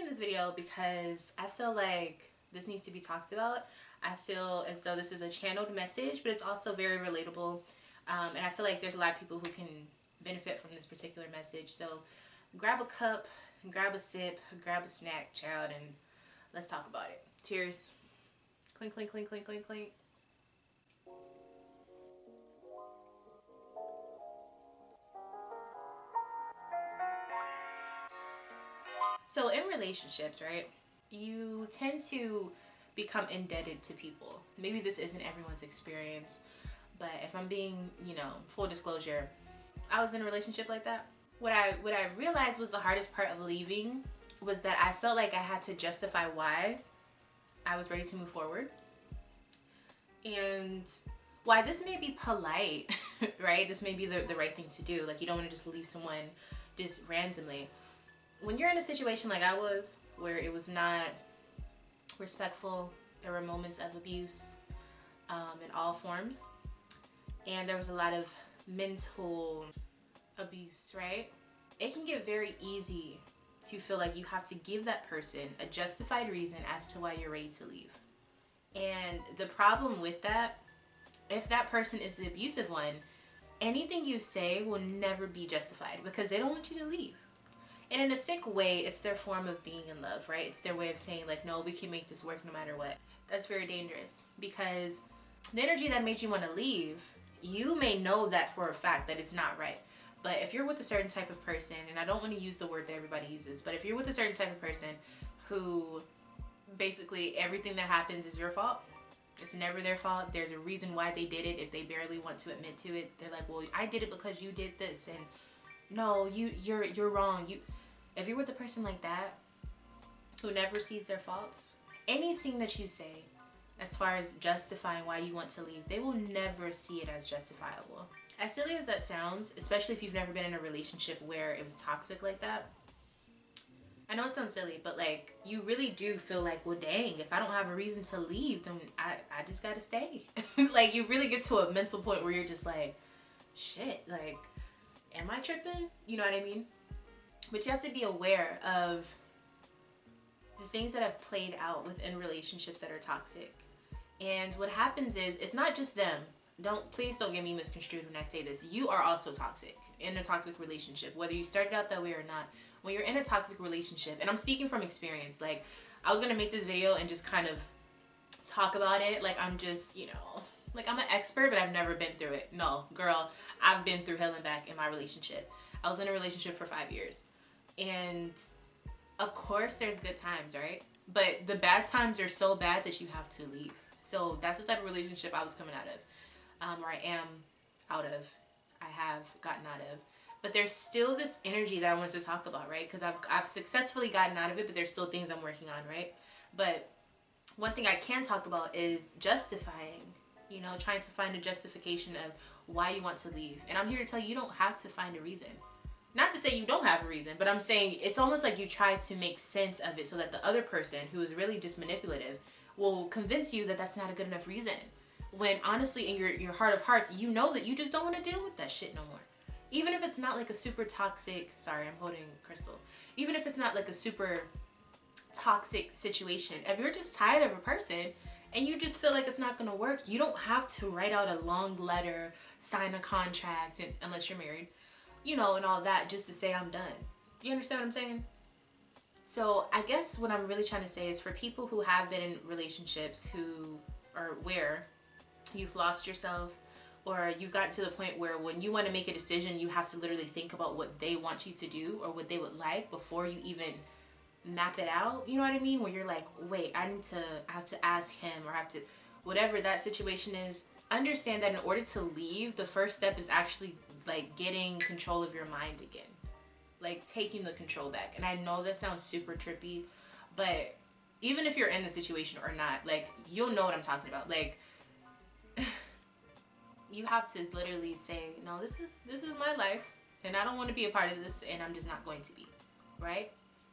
making this video because I feel like this needs to be talked about. I feel as though this is a channeled message, but it's also very relatable. And I feel like there's a lot of people who can benefit from this particular message. So grab a cup, grab a sip, grab a snack, child, and let's talk about it. Cheers. Clink, clink, clink, clink, clink, clink. So in relationships, right, you tend to become indebted to people. Maybe this isn't everyone's experience, but if I'm being, full disclosure, I was in a relationship like that. What I realized was the hardest part of leaving was that I felt like I had to justify why I was ready to move forward. And why this may be polite, right? This may be the right thing to do. Like, you don't want to just leave someone just randomly. When you're in a situation like I was, where it was not respectful, there were moments of abuse in all forms, and there was a lot of mental abuse, right? It can get very easy to feel like you have to give that person a justified reason as to why you're ready to leave. And the problem with that, if that person is the abusive one, anything you say will never be justified because they don't want you to leave. And in a sick way, it's their form of being in love, right? It's their way of saying, like, no, we can make this work no matter what. That's very dangerous because the energy that made you want to leave, you may know that for a fact that it's not right. But if you're with a certain type of person, and I don't want to use the word that everybody uses, but if you're with a certain type of person who basically everything that happens is your fault, it's never their fault. There's a reason why they did it. If they barely want to admit to it, they're like, well, I did it because you did this, and no, you're wrong. If you're with a person like that who never sees their faults, anything that you say as far as justifying why you want to leave, they will never see it as justifiable. As silly as that sounds, especially if you've never been in a relationship where it was toxic like that, I know it sounds silly, but like, you really do feel like, well, dang, if I don't have a reason to leave, then I just gotta stay. Like, you really get to a mental point where you're just like, shit, like, am I tripping? You know what I mean? But you have to be aware of the things that have played out within relationships that are toxic. And what happens is, it's not just them. Please don't get me misconstrued when I say this. You are also toxic in a toxic relationship, whether you started out that way or not. When you're in a toxic relationship, and I'm speaking from experience, like, I was gonna make this video and just kind of talk about it like I'm just, like I'm an expert, but I've never been through it. No, girl, I've been through hell and back in my relationship. I was in a relationship for 5 years. And of course there's good times, right? But the bad times are so bad that you have to leave. So that's the type of relationship I was coming out of, or I am out of, I have gotten out of. But there's still this energy that I wanted to talk about, right? Because I've successfully gotten out of it, but there's still things I'm working on, right? But one thing I can talk about is justifying, trying to find a justification of why you want to leave. And I'm here to tell you, you don't have to find a reason. Not to say you don't have a reason, but I'm saying it's almost like you try to make sense of it so that the other person, who is really just manipulative, will convince you that that's not a good enough reason. When honestly, in your heart of hearts, you know that you just don't want to deal with that shit no more. Even if it's not like a super toxic, sorry, I'm holding crystal. Even if it's not like a super toxic situation, if you're just tired of a person and you just feel like it's not going to work, you don't have to write out a long letter, sign a contract, and, unless you're married, and all that, just to say I'm done. You understand what I'm saying? So I guess what I'm really trying to say is, for people who have been in relationships where you've lost yourself, or you've gotten to the point where when you want to make a decision, you have to literally think about what they want you to do or what they would like before you even map it out. You know what I mean? Where you're like, wait, I have to ask him, or have to, whatever that situation is. Understand that in order to leave, the first step is actually like getting control of your mind again, like taking the control back. And I know that sounds super trippy, but even if you're in the situation or not, like, you'll know what I'm talking about. Like, you have to literally say, no, this is my life, and I don't want to be a part of this, and I'm just not going to be, right?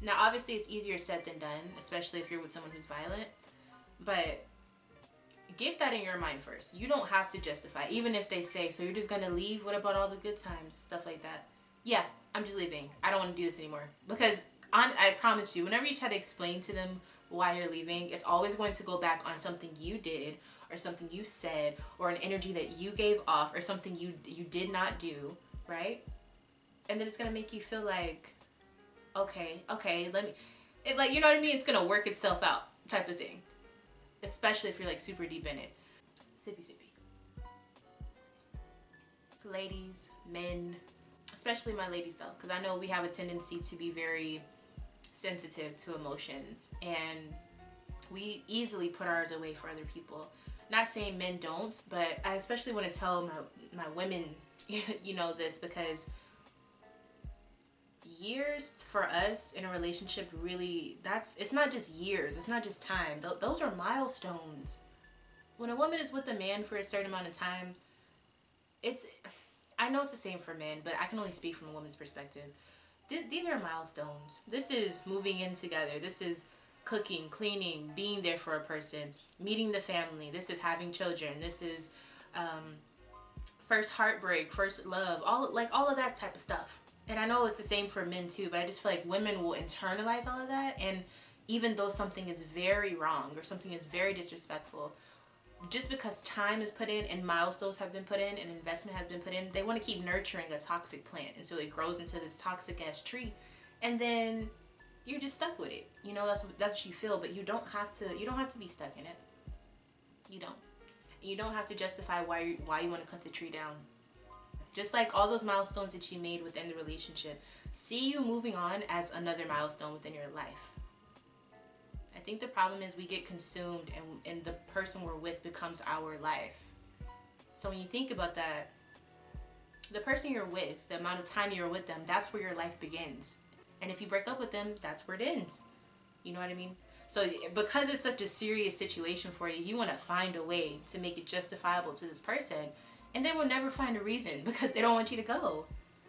Now, obviously, it's easier said than done, especially if you're with someone who's violent, but get that in your mind first. You don't have to justify, even if they say, so you're just going to leave? What about all the good times? Stuff like that. Yeah, I'm just leaving. I don't want to do this anymore. Because I promise you, whenever you try to explain to them why you're leaving, it's always going to go back on something you did or something you said or an energy that you gave off or something you did not do, right? And then it's gonna make you feel like, okay, let me, it, like, you know what I mean? It's gonna work itself out type of thing. Especially if you're like super deep in it. Sippy sippy. Ladies, men, especially my ladies though, because I know we have a tendency to be very sensitive to emotions and we easily put ours away for other people. Not saying men don't, but I especially want to tell my women, you know, this, because years for us in a relationship, really, it's not just years, it's not just time. Those are milestones. When a woman is with a man for a certain amount of time, I know it's the same for men, but I can only speak from a woman's perspective. These are milestones. This is moving in together. This is cooking, cleaning, being there for a person, meeting the family. This is having children. This is first heartbreak, first love, all of that type of stuff. And I know it's the same for men too, but I just feel like women will internalize all of that. And even though something is very wrong or something is very disrespectful, just because time is put in and milestones have been put in and investment has been put in, they want to keep nurturing a toxic plant until it grows into this toxic ass tree, and then you're just stuck with it. You know, that's what you feel, but you don't have to be stuck in it. You don't. You don't have to justify why you want to cut the tree down. Just like all those milestones that you made within the relationship, see you moving on as another milestone within your life. I think the problem is we get consumed and the person we're with becomes our life. So when you think about that, the person you're with, the amount of time you're with them, that's where your life begins. And if you break up with them, that's where it ends. You know what I mean? So because it's such a serious situation for you, you want to find a way to make it justifiable to this person. And they will never find a reason because they don't want you to go.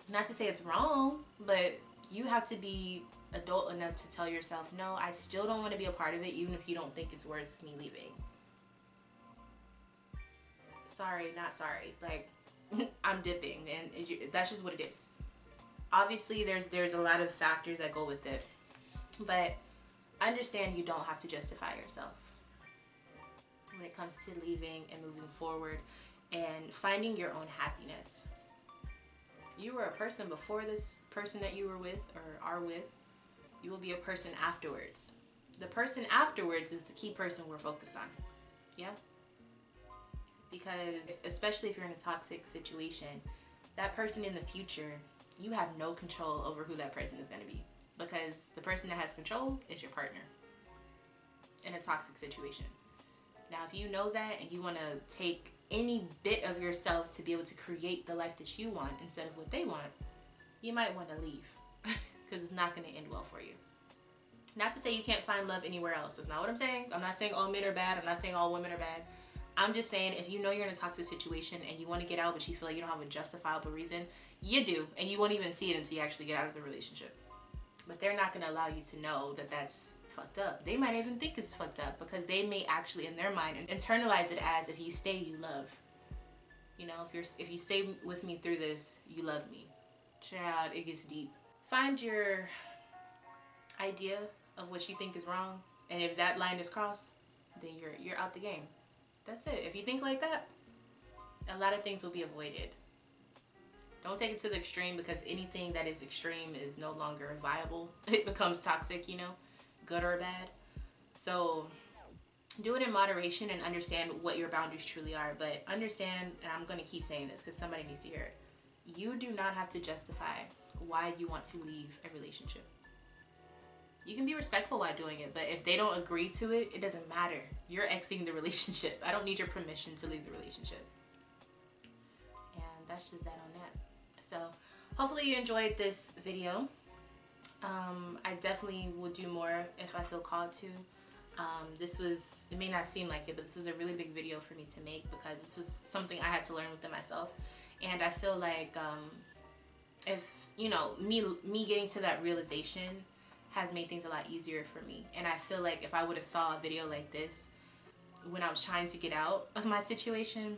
Not to say it's wrong, but you have to be adult enough to tell yourself, no, I still don't want to be a part of it, even if you don't think it's worth me leaving. Sorry, not sorry. Like, I'm dipping, and that's just what it is. Obviously, there's a lot of factors that go with it, but understand you don't have to justify yourself when it comes to leaving and moving forward and finding your own happiness. You were a person before this person that you were with or are with. You will be a person afterwards. The person afterwards is the key person we're focused on. Yeah? Because especially if you're in a toxic situation, that person in the future, you have no control over who that person is going to be. Because the person that has control is your partner in a toxic situation. Now, if you know that and you want to take any bit of yourself to be able to create the life that you want instead of what they want, you might want to leave. Because it's not going to end well for you. Not to say you can't find love anywhere else. That's not what I'm saying. I'm not saying all men are bad. I'm not saying all women are bad. I'm just saying if you know you're in a toxic situation and you want to get out but you feel like you don't have a justifiable reason, you do. And you won't even see it until you actually get out of the relationship. But they're not going to allow you to know that that's fucked up. They might even think it's fucked up because they may actually in their mind internalize it as, if you stay, you love. You know, if you stay with me through this, you love me. Child, it gets deep. Find your idea of what you think is wrong, and if that line is crossed, then you're out the game. That's it. If you think like that, a lot of things will be avoided. Don't take it to the extreme, because anything that is extreme is no longer viable. It becomes toxic, you know, good or bad. So do it in moderation and understand what your boundaries truly are. But understand, and I'm going to keep saying this because somebody needs to hear it, you do not have to justify why you want to leave a relationship. You can be respectful while doing it, but if they don't agree to it, it doesn't matter. You're exiting the relationship. I don't need your permission to leave the relationship. And that's just that on that. So hopefully you enjoyed this video. I definitely will do more if I feel called to. It may not seem like it, but this was a really big video for me to make because this was something I had to learn within myself. And I feel like if, you know, me getting to that realization has made things a lot easier for me. And I feel like if I would have saw a video like this when I was trying to get out of my situation,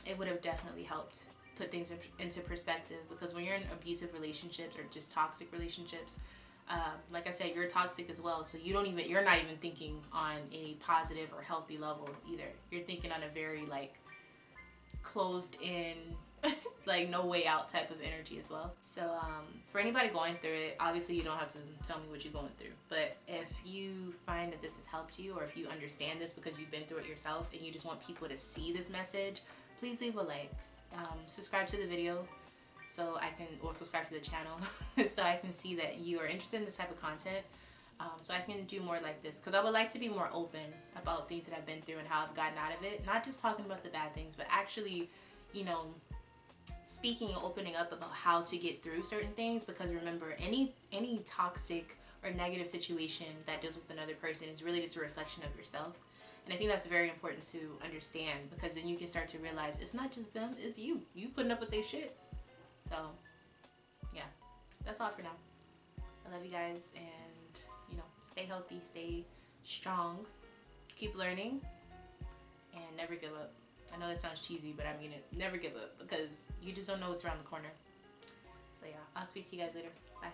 it would have definitely helped put things into perspective. Because when you're in abusive relationships or just toxic relationships, Like I said, you're toxic as well, so you're not even thinking on a positive or healthy level either. You're thinking on a very like closed in, like no way out type of energy as well. So for anybody going through it, obviously you don't have to tell me what you're going through, but if you find that this has helped you, or if you understand this because you've been through it yourself and you just want people to see this message, please leave a like, subscribe to the video so I can, or subscribe to the channel so I can see that you are interested in this type of content, so I can do more like this, because I would like to be more open about things that I've been through and how I've gotten out of it, not just talking about the bad things, but actually, you know, speaking and opening up about how to get through certain things. Because remember, any toxic or negative situation that deals with another person is really just a reflection of yourself. And I think that's very important to understand, because then you can start to realize it's not just them, it's you putting up with their shit. So yeah, that's all for now. I love you guys, and you know, stay healthy, stay strong, keep learning, and never give up. I know that sounds cheesy, but I mean it. Never give up, because you just don't know what's around the corner. So yeah, I'll speak to you guys later. Bye.